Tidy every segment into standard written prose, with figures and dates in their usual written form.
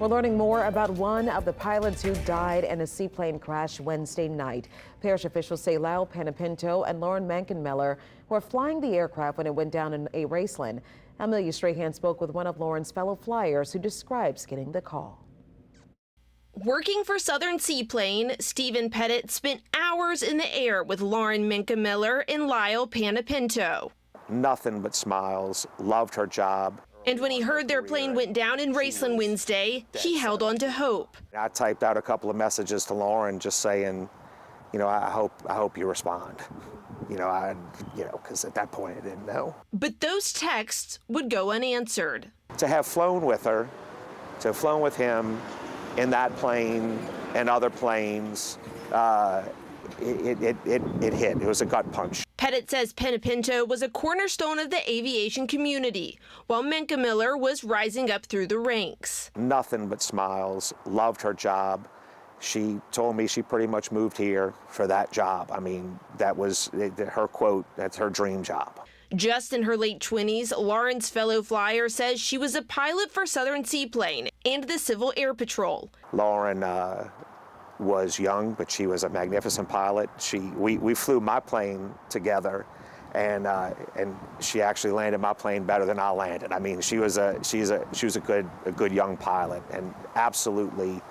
We're learning more about one of the pilots who died in a seaplane crash Wednesday night. Parish officials say Lyle Panepinto and Lauren Menkenmiller were flying the aircraft when it went down in a Raceland. Amelia Strahan spoke with one of Lauren's fellow flyers who describes getting the call. Working for Southern Seaplane, Stephen Pettit spent hours in the air with Lauren Menkenmiller and Lyle Panepinto. Nothing but smiles, loved her job. And when he heard their plane went down in Raceland Wednesday, he held on to hope. I typed out a couple of messages to Lauren just saying, I hope you respond. Because at that point I didn't know. But those texts would go unanswered. To have flown with her, to have flown with him in that plane and other planes, it hit. It was a gut punch. Pettit says Panepinto was a cornerstone of the aviation community, while Menkenmiller was rising up through the ranks. Nothing but smiles, loved her job. She told me she pretty much moved here for that job. I mean, that was her quote, that's her dream job. Just in her late 20s, Lauren's fellow flyer says she was a pilot for Southern Seaplane and the Civil Air Patrol. Lauren was young, but she was a magnificent pilot. We flew my plane together, and she actually landed my plane better than I landed. I mean, she was a good young pilot, and absolutely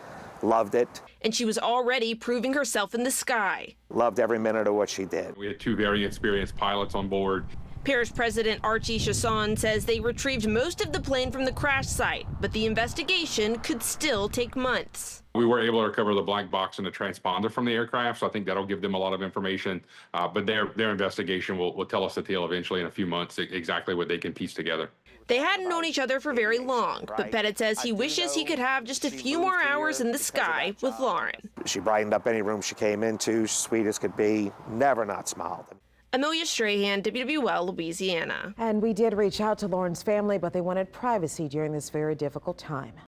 loved it. And she was already proving herself in the sky. Loved every minute of what she did. We had two very experienced pilots on board. Parish President Archie Chasson says they retrieved most of the plane from the crash site, but the investigation could still take months. We were able to recover the black box and the transponder from the aircraft, so I think that'll give them a lot of information. But their investigation will tell us the tale eventually in a few months, exactly what they can piece together. They hadn't known each other for very long, but Pettit says he wishes he could have just a few more hours in the sky with Lauren. She brightened up any room she came into, sweet as could be, never not smiled. Amelia Strahan, WWL, Louisiana. And we did reach out to Lauren's family, but they wanted privacy during this very difficult time.